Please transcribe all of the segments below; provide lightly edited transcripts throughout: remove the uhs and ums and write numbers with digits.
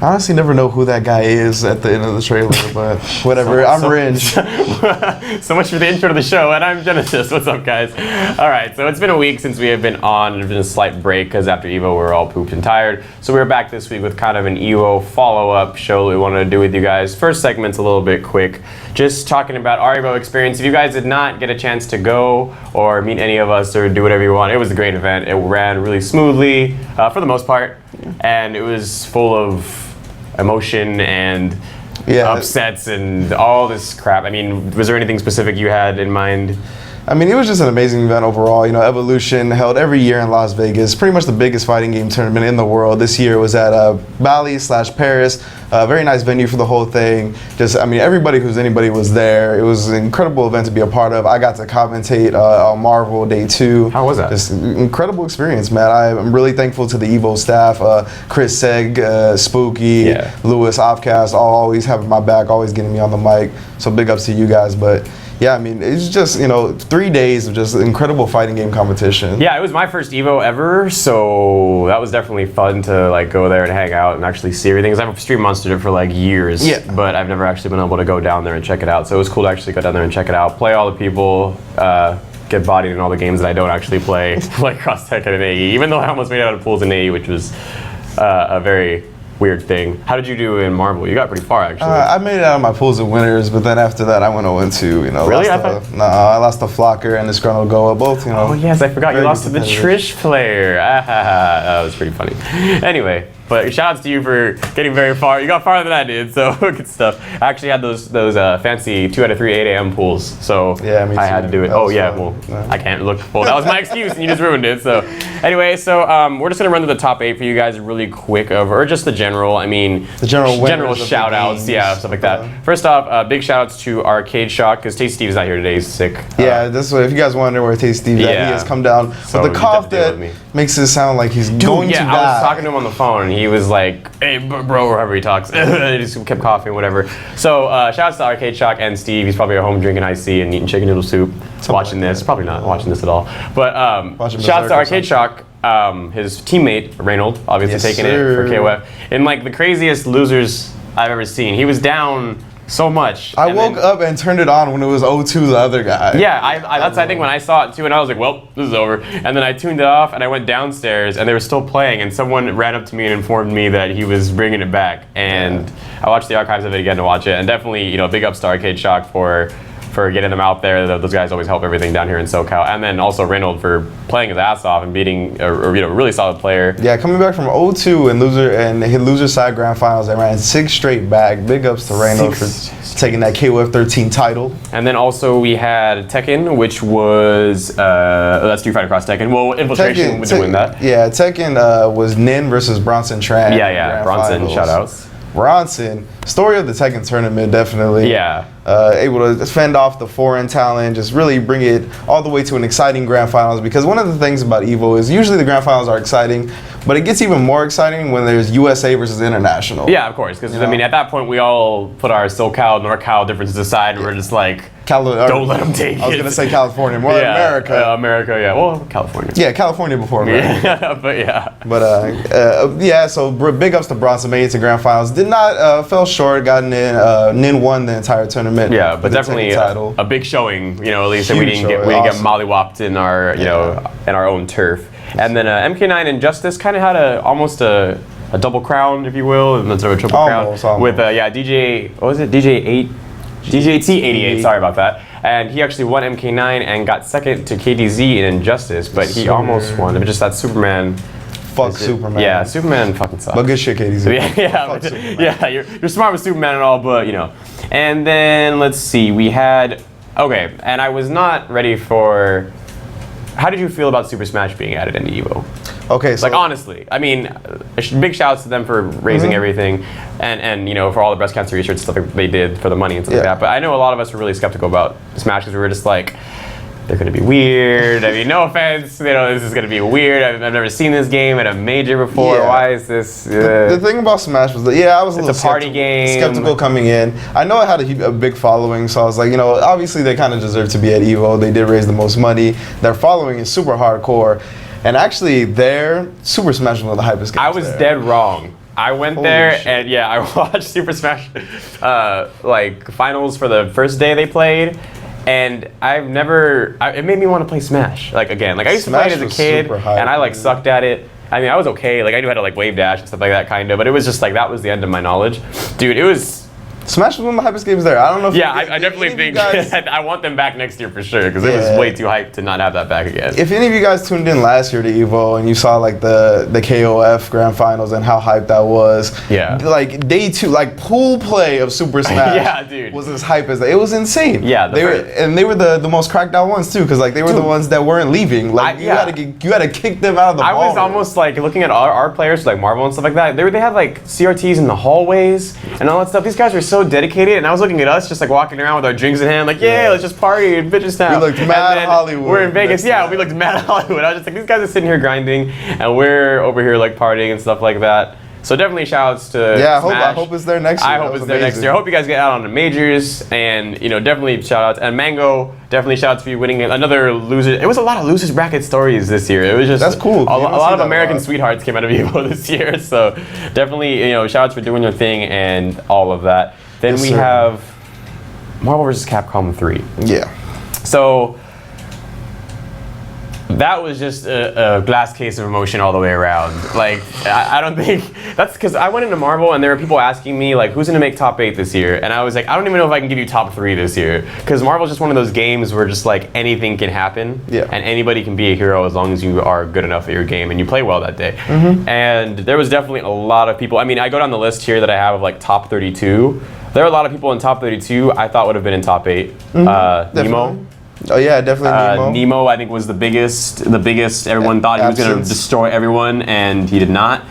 honestly never know who that guy is at the end of the trailer, but whatever. I'm Rynge. So much for the intro to the show, and I'm Genesis. What's up, guys? All right, so it's been a week since we have been on. There's been a slight break because after EVO, we were all pooped and tired. So we're back this week with kind of an EVO follow-up show that we wanted to do with you guys. First segment's a little bit quick, just talking about our EVO experience. If you guys did not get a chance to go or meet any of us or do whatever you want, it was a great event. It ran really smoothly for the most part, and it was full of emotion and upsets and all this crap. I mean, was there anything specific you had in mind? I mean, it was just an amazing event overall. You know, Evolution held every year in Las Vegas, pretty much the biggest fighting game tournament in the world. This year was at Bali/Paris. Very nice venue for the whole thing. Just, I mean, everybody who's anybody was there. It was an incredible event to be a part of. I got to commentate on Marvel Day 2. How was that? Just an incredible experience, man. I'm really thankful to the EVO staff, Chris Seg, Spooky, Lewis, Offcast, all always having my back, always getting me on the mic. So big ups to you guys. But yeah, I mean, it's just, 3 days of just incredible fighting game competition. Yeah, it was my first EVO ever, so that was definitely fun to like go there and hang out and actually see everything. Because I've stream monstered it for like years, but I've never actually been able to go down there and check it out. So it was cool to actually go down there and check it out, play all the people, get bodied in all the games that I don't actually play, like Cross Tech and AE, even though I almost made it out of pools in AE, which was a very weird thing. How did you do in Marvel? You got pretty far, actually. I made it out of my pools of winners, but then after that, I went 0-2. Really? I lost to Flocker and Disgruntled Goa, both. Oh yes, I forgot you lost to the Trish player. That was pretty funny. Anyway, but shout outs to you for getting very far. You got farther than I did, so good stuff. I actually had those fancy 2 out of 3 8 a.m. pools, so yeah, me too. I had to do it. Oh yeah, well, I can't look. Well, that was my excuse, and you just ruined it. So anyway, we're just gonna run to the top 8 for you guys really quick, or just the general. I mean, the general shout outs, stuff like that. First off, big shout outs to Arcade Shock, because Tasty Steve's not here today. He's sick. Yeah, this way. If you guys wonder where Tasty Steve's at, he has come down with a cough that makes it sound like he's going to die. I was talking to him on the phone, and he was like, "Hey, bro," or however he talks. He just kept coughing, whatever. So shout outs to Arcade Shock and Steve. He's probably at home drinking iced tea and eating chicken noodle soup, watching this. Probably not watching this at all. But shout outs to Arcade Shock. His teammate, Reynold, obviously taking it for KOF. And like the craziest losers I've ever seen. He was down so much. I woke up and turned it on when it was 0-2 the other guy. Yeah, that's I think when I saw it too, and I was like, well, this is over. And then I tuned it off and I went downstairs and they were still playing, and someone ran up to me and informed me that he was bringing it back. And I watched the archives of it again to watch it, and definitely, big ups to Arcade Shock for getting them out there. Those guys always help everything down here in SoCal. And then also Reynold for playing his ass off and beating a really solid player. Yeah, coming back from 0-2 and hit loser side grand finals, they ran 6 straight back. Big ups to Reynold for taking that KOF 13 title. And then also we had Tekken, which was that's Street Fighter Cross Tekken. Well, Infiltration was doing that. Yeah, Tekken was Nin versus Bronson Tran. Yeah, Bronson, shout outs. Bronson, story of the Tekken tournament, definitely. Yeah. Able to fend off the foreign talent, just really bring it all the way to an exciting grand finals, because one of the things about EVO is usually the grand finals are exciting, but it gets even more exciting when there's USA versus international. Yeah, of course, because I mean, at that point we all put our SoCal, NorCal differences aside, and we're just like, don't let them take it. I was going to say California, more like America. America, yeah. Well, California. Yeah, California before America. Yeah, but yeah. But so big ups to Bronson, made it to grand finals. Did not, fell short, got in. Nin won the entire tournament. Yeah, but definitely a big showing, at least that we didn't get mollywopped in our, in our own turf. And then MK9 and Justice kind of had almost a double crown, if you will, and then sort of a triple crown with DJ. What was it? DJ T88. Sorry about that. And he actually won MK9 and got second to KDZ in Injustice, but he almost won. It was just that Superman. Fuck Superman. Yeah, Superman fucking sucks. But good shit, KDZ. Yeah, you're smart with Superman and all, but And then let's see, we had and I was not ready for. How did you feel about Super Smash being added into EVO? Okay, so honestly, I mean, big shouts to them for raising everything, and for all the breast cancer research stuff they did for the money and stuff like that. But I know a lot of us were really skeptical about Smash because we were just like, they're gonna be weird. I mean, no offense, this is gonna be weird. I've never seen this game at a major before. Why is this? The thing about Smash was that I was a little party game. Skeptical coming in. I know it had a big following, so I was like, obviously they kind of deserve to be at EVO. They did raise the most money. Their following is super hardcore, and actually, their Super Smash was one of the hypest games. I was dead wrong. I went Holy there shit. and I watched Super Smash like finals for the first day they played, and it made me want to play Smash like again. Like I used to play it as a was kid, super hype, and I like dude. sucked at it. I mean, I was okay. Like I knew how to like wave dash and stuff like that, kind of. But it was just like that was the end of my knowledge, dude. It was. Smash was one of the hypest games there. I don't know if Yeah, I definitely any of you think guys- I want them back next year for sure because it was Yeah. way too hyped to not have that back again. If any of you guys tuned in last year to EVO and you saw like the KOF Grand Finals and how hyped that was, Yeah. like day 2, like pool play of Super Smash, Yeah, dude. was as hype as that. It was insane. Yeah, they were the most cracked out ones too, because like they were the ones that weren't leaving. Like you had to kick them out of the I ball. was almost like looking at our players like Marvel and stuff like that. They had like CRTs in the hallways and all that stuff. These guys were so dedicated, and I was looking at us just like walking around with our drinks in hand, like let's just party and bitches now. We looked mad Hollywood. We're in Vegas, next time. we looked mad Hollywood. I was just like, these guys are sitting here grinding, and we're over here like partying and stuff like that. So definitely shout outs to I Smash. hope it's there next year. I That hope was it's there next amazing. year. I hope you guys get out on the majors, and definitely shout outs. And Mango, definitely shout outs for you winning another loser. It was a lot of losers bracket stories this year. It was just That's cool. A You don't lot see of that a American lot. sweethearts came out of EVO this year. So definitely shout outs for doing your thing and all of that. Then Yes, we sir. have Marvel vs. Capcom 3. Yeah. So that was just a glass case of emotion all the way around. Like, I don't think, that's because I went into Marvel and there were people asking me, like, who's going to make top 8 this year? And I was like, I don't even know if I can give you top 3 this year. Because Marvel's just one of those games where just, like, anything can happen. Yeah. And anybody can be a hero as long as you are good enough at your game and you play well that day. And there was definitely a lot of people. I mean, I go down the list here that I have of, like, top 32. There are a lot of people in top 32 I thought would have been in top 8. Nemo. Definitely. Oh yeah, definitely Nemo. Nemo, I think, was the biggest. Everyone thought he was going to Absence. destroy everyone, and he did not.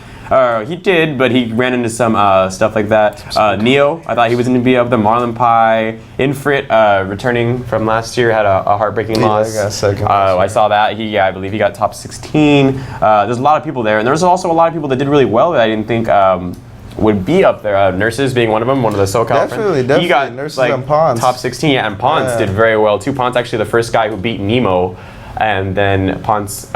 He did, but he ran into some stuff like that. Neo, I thought he was going to be up there. Marlon Pie, Infrit, returning from last year, had a heartbreaking loss. I got second. I saw that. I believe he got top 16. There's a lot of people there, and there's also a lot of people that did really well that I didn't think would be up there. Nurses being one of them, one of the SoCal Definitely, friends. He got Nurses like and Pons. top 16, and Pons Yeah. did very well too. Pons actually the first guy who beat Nemo, and then Pons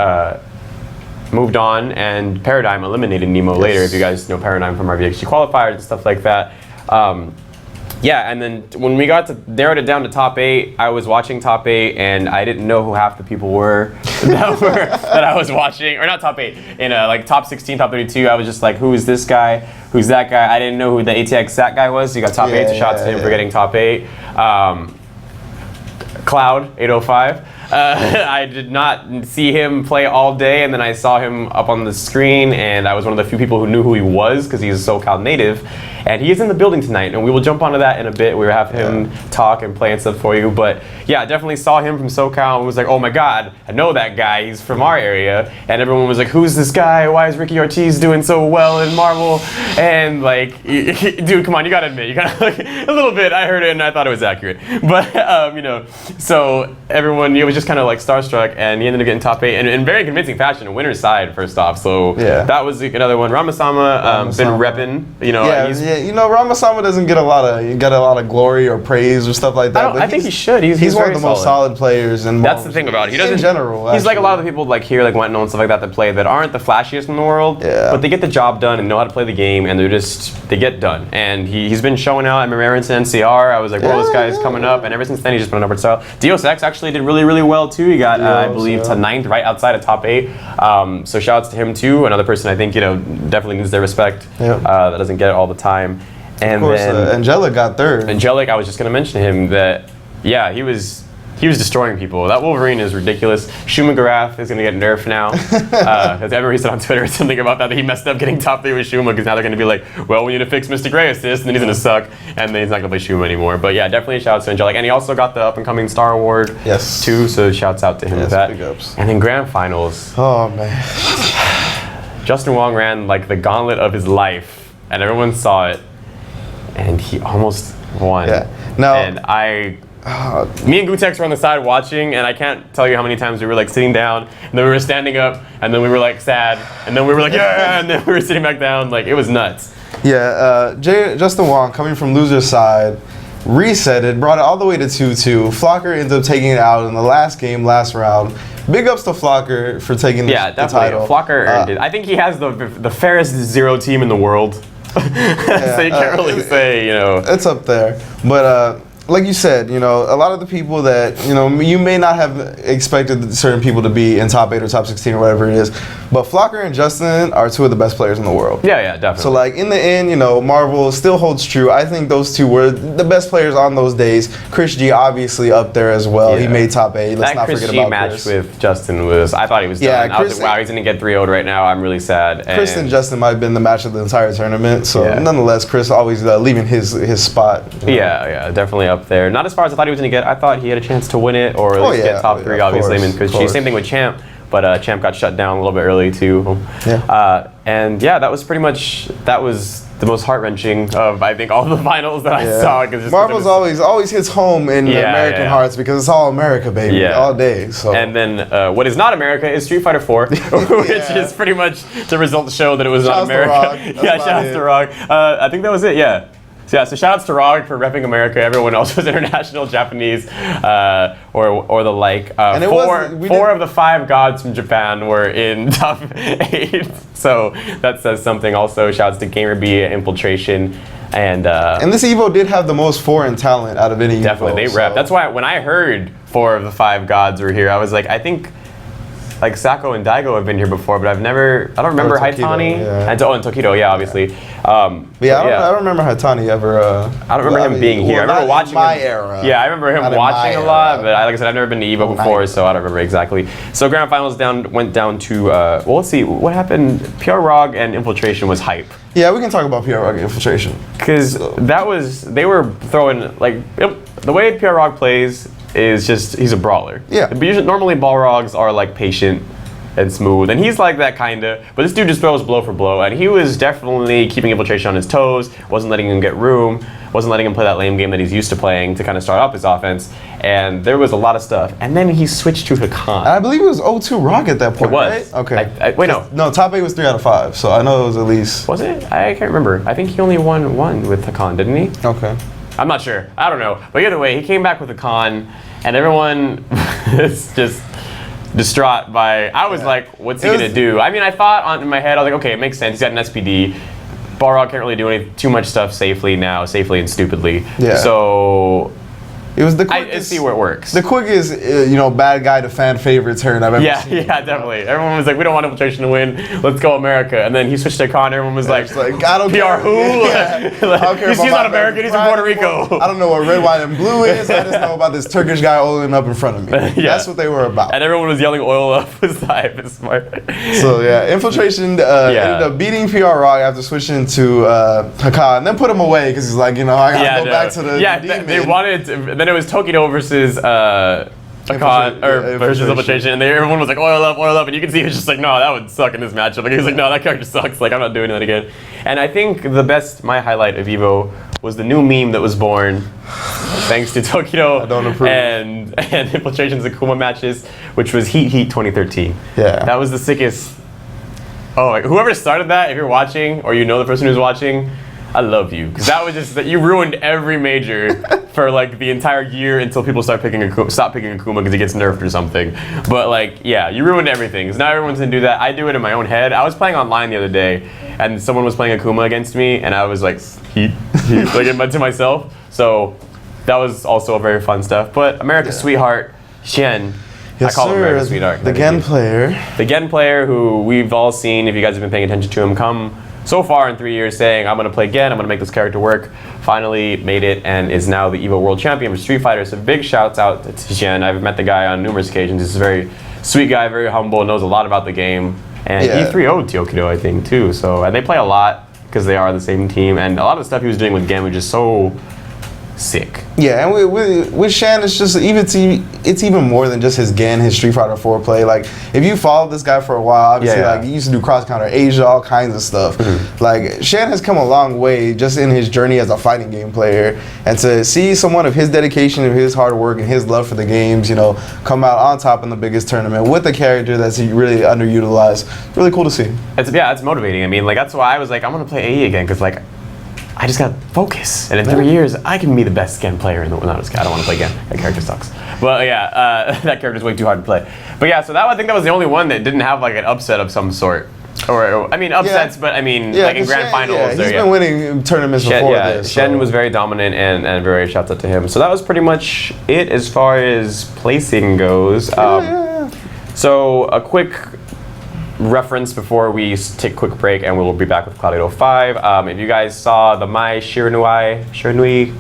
moved on, and Paradigm eliminated Nemo later. If you guys know Paradigm from our VXG qualifiers and stuff like that. And then when we narrowed it down to top 8, I was watching top 8, and I didn't know who half the people were that I was watching, or not top 8, in like top 16, top 32. I was just like, who is this guy? Who's that guy? I didn't know who the ATX Sat guy was. So you got top 8, so shout out to him for getting top 8. Cloud 805. I did not see him play all day, and then I saw him up on the screen, and I was one of the few people who knew who he was because he's a SoCal native. And he is in the building tonight, and we will jump onto that in a bit. We will have him talk and play and stuff for you. But yeah, definitely saw him from SoCal and was like, oh my God, I know that guy. He's from our area. And everyone was like, who's this guy? Why is Ricky Ortiz doing so well in Marvel? And like, dude, come on, you gotta admit, you gotta like, a little bit. I heard it and I thought it was accurate. But, so everyone, was just kind of like starstruck, and he ended up getting top 8 and in very convincing fashion, a winner's side first off. So that was another one. Ramasama, been repping, Ramasama doesn't get a lot of glory or praise or stuff like that. I think he should. He's one very of the most solid players in That's the thing about it. He doesn't. In general, he's like a lot of the people like here, like Wentnell and stuff like that play that aren't the flashiest in the world. Yeah. But they get the job done and know how to play the game, and they get done. And he's been showing out. I remember into NCR. I was like, well, this guy's coming up, and ever since then he's just been an upward style. Deus Ex actually did really, really well too. He got, I believe, to 9th, right outside of top 8. So shout outs to him too. Another person I think definitely needs their respect. That doesn't get it all the time. And of course, then Angelic got 3rd. Angelic, I was just going to mention him that, he was destroying people. That Wolverine is ridiculous. Shumagarath is going to get nerfed now. Because everybody said on Twitter something about that he messed up getting top 3 with Shuma, because now they're going to be like, well, we need to fix Mystic Ray assist, and then he's going to suck, and then he's not going to play Shuma anymore. But yeah, definitely shout out to Angelic. And he also got the up-and-coming Star Award too, so shouts out to him with that. Big ups. And then Grand Finals. Oh, man. Justin Wong ran like the gauntlet of his life, and everyone saw it, and he almost won. Yeah. Now, and me and Gutex were on the side watching, and I can't tell you how many times we were like sitting down, and then we were standing up, and then we were like sad, and then we were like, yeah, and then we were sitting back down. Like, it was nuts. Yeah, Justin Wong, coming from loser's side, reset it, brought it all the way to 2-2. Flocker ends up taking it out in the last game, last round. Big ups to Flocker for taking the title. Flocker earned it. I think he has the fairest zero team in the world. So you can't really say, you know. It's up there. But like you said, you know, a lot of the people that, you know, you may not have expected certain people to be in top 8 or top 16 or whatever it is, but Flocker and Justin are two of the best players in the world. Yeah, definitely. So, like, in the end, you know, Marvel still holds true. I think those two were the best players on those days. Chris G obviously up there as well. Yeah. He made top 8. Let's not forget about Chris G match with Justin was, I thought he was done. I was like, wow, he's going to get 3-0'd right now. I'm really sad. Chris and Justin might have been the match of the entire tournament. So, nonetheless, Chris always leaving his spot. You know? Yeah, definitely up there. Not as far as I thought he was going to get. I thought he had a chance to win it or at least get top 3, obviously. I mean, Chris G. Same thing with Champ. But Champ got shut down a little bit early too. Yeah. And yeah, that was pretty much, that was the most heart-wrenching of, I think, all the finals that I saw. Marvel's always hits home in American hearts because it's all America, baby, all day. So. And then what is not America is Street Fighter 4, which is pretty much the results show that it was not America. Shout out to Rog. I think that was it, So shout outs to Rog for repping America. Everyone else was international, Japanese, or the like. And four of the 5 gods from Japan were in top 8. So that says something. Also, shouts to GamerB, Infiltration, and this EVO did have the most foreign talent out of any definitely, EVO. They rep. That's why when I heard 4 of the 5 gods were here, I was like, I think like Sako and Daigo have been here before, but I don't remember Haitani and Tokido, obviously. I don't remember Haitani ever. I don't remember him being here. I remember watching my era. Yeah, I remember him watching a lot, but like I said, I've never been to EVO before, so I don't remember exactly. So grand finals went down to well, let's see what happened. PR Rog and Infiltration was hype. Yeah, we can talk about PR Rog and Infiltration because they were throwing like the way PR Rog plays is just he's a brawler. Yeah. Normally Balrogs are like patient and smooth, and he's like that kinda. But this dude just throws blow for blow, and he was definitely keeping Infiltration on his toes. Wasn't letting him get room. Wasn't letting him play that lame game that he's used to playing to kind of start off his offense. And there was a lot of stuff. And then he switched to Hakan. I believe it was 0-2 Rock at that point. It was. Right? Okay. Wait, no. No, top 8 was 3 out of 5, so I know it was at least. Was it? I can't remember. I think he only won 1 with Hakan, didn't he? Okay. I'm not sure. I don't know. But either way, he came back with Hakan, and everyone is just distraught by. I was like, what's he gonna do? I mean, I thought in my head, I was like, okay, it makes sense. He's got an SPD. Balrog can't really do too much stuff safely and stupidly. Yeah. So it was the quickest. I see where it works. The quickest, bad guy to fan favorite turn I've ever seen. Yeah, definitely. Everyone was like, we don't want Infiltration to win. Let's go America. And then he switched to Khan. Everyone was like, I don't care. PR who? He's not American. He's from Puerto Rico. I don't know what red, white, and blue is. I just know about this Turkish guy oiling up in front of me. That's what they were about. And everyone was yelling oil up was the hype. It's smart. So Infiltration ended up beating PR Rog after switching to Hakan, and then put him away because he's like, I gotta go back to the they wanted then it was Tokido versus Hakan versus Infiltration, and everyone was like oil up, and you can see he was just like, no, that would suck in this matchup. Like he was like, no, that character sucks. Like I'm not doing that again. And I think my highlight of EVO was the new meme that was born thanks to Tokido and Infiltration's Akuma matches, which was Heat 2013. Yeah, that was the sickest. Oh, whoever started that, if you're watching or you know the person who's watching, I love you, because that was just that you ruined every major for like the entire year until people stop picking Akuma because he gets nerfed or something. But like, yeah, you ruined everything. Because now everyone's gonna do that. I do it in my own head. I was playing online the other day, and someone was playing Akuma against me, and I was like, heat, like to myself. So that was also a very fun stuff. But America's sweetheart, Shen. Yes, I call him America's sweetheart. The Gen player. The Gen player who we've all seen, if you guys have been paying attention to him, come so far in 3 years saying, I'm going to play Gen, I'm going to make this character work. Finally made it and is now the EVO World Champion for Street Fighter. So big shouts out to Gen. I've met the guy on numerous occasions. He's a very sweet guy, very humble, knows a lot about the game. And he 3-0'd Tokido, I think, too. So, and they play a lot because they are the same team. And a lot of the stuff he was doing with Gen was just so sick. Yeah, and with Shan, it's just it's even more than just his Gen, his Street Fighter 4 play. Like, if you followed this guy for a while, obviously, like, he used to do cross counter Asia, all kinds of stuff. Like, Shan has come a long way just in his journey as a fighting game player, and to see someone of his dedication, of his hard work, and his love for the games, come out on top in the biggest tournament with a character that's really underutilized. Really cool to see. It's motivating. I mean, like, that's why I was like, I'm gonna play AE again, because like, I just got to focus. And in 3 years, I can be the best Gen player in the world. No, I don't want to play Gen. That character sucks. But yeah, that character's way too hard to play. But yeah, so I think that was the only one that didn't have like an upset of some sort. Or I mean, upsets, but I mean, like in grand finals. He's been winning tournaments before this. Shen was very dominant, and very shouts out to him. So that was pretty much it as far as placing goes. So a quick reference before we take a quick break, and we'll be back with Cloud805. If you guys saw the Mai Shiranui.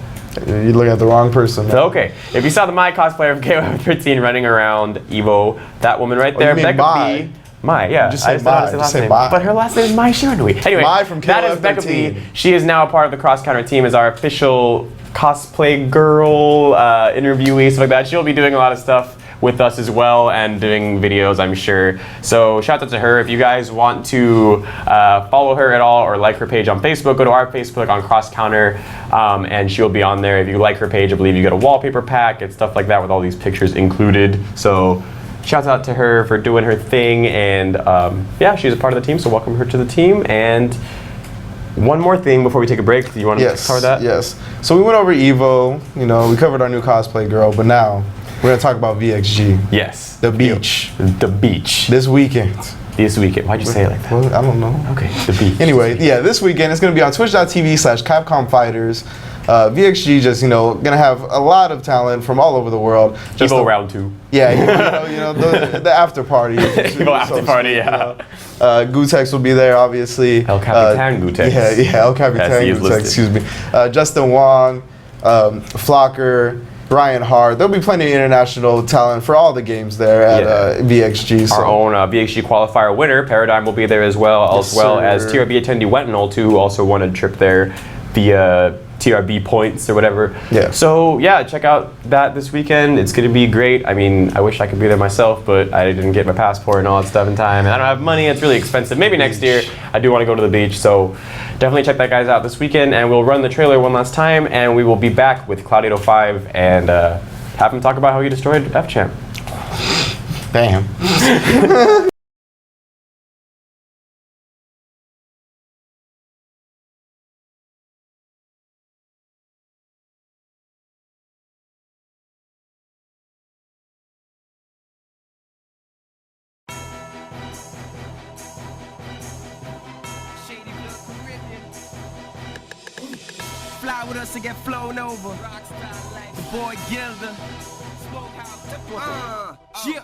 You're looking at the wrong person. Man. Okay, if you saw the Mai cosplayer of KO13 running around EVO, that woman right there, Becca B. Mai, yeah. Just say Mai. Just say Mai. But her last name is Mai Shiranui. Anyway, Mai from that is Becca B. She is now a part of the Cross Counter team as our official cosplay girl, interviewee, stuff like that. She'll be doing a lot of stuff with us as well and doing videos, I'm sure. So shout out to her. If you guys want to follow her at all or like her page on Facebook, go to our Facebook on Cross Counter, and she'll be on there. If you like her page, I believe you get a wallpaper pack and stuff like that with all these pictures included. So shout out to her for doing her thing, and yeah, she's a part of the team, so welcome her to the team. And one more thing before we take a break. Do you want to cover that? Yes. So we went over EVO, you know, we covered our new cosplay girl, but now we're going to talk about VXG. Yes. The beach. The beach. This weekend. This weekend. Why'd you say it like that? Well, I don't know. Okay, the beach. Anyway, yeah, this weekend it's going to be on twitch.tv/Capcom Fighters. VXG just, you know, going to have a lot of talent from all over the world. Just EVO round 2. Yeah, you know the after party. EVO after party, yeah. Gutex will be there, obviously. El Capitan Gutex. Yeah, El Capitan Gutex, excuse me. Justin Wong, Flocker, Brian Hart. There'll be plenty of international talent for all the games there at VXG. So. Our own VXG qualifier winner, Paradigm, will be there as well, as TRB attendee Wentinol, too, who also won a trip there via TRB points or whatever. Yeah. So yeah, check out that this weekend. It's gonna be great. I mean, I wish I could be there myself, but I didn't get my passport and all that stuff in time, and I don't have money. It's really expensive. Maybe next year. I do want to go to the beach, so definitely check that guys out this weekend. And we'll run the trailer one last time, and we will be back with Cloud805 and have him talk about how he destroyed F-Champ. Damn. Fly with us and get flown over. The boy Gilda. Yeah.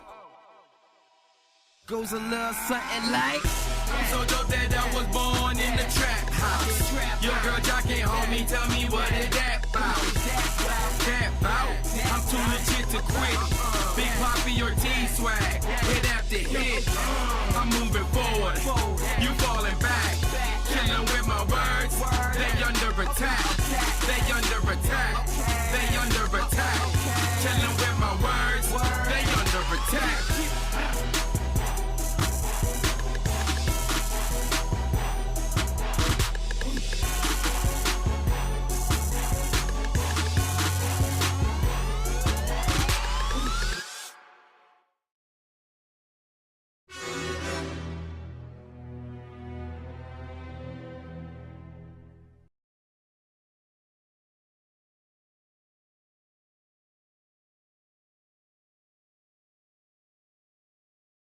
Goes a little something like. I'm so dope that I was born in the trap house. Your girl jockey homie, tell me what is that bout? That bout? I'm too legit to quit. Big Poppy or T-Swag, hit after hit. I'm moving forward, you falling back. Killing with my words, they under attack. They under attack. They under attack. Killing with my words, they under attack.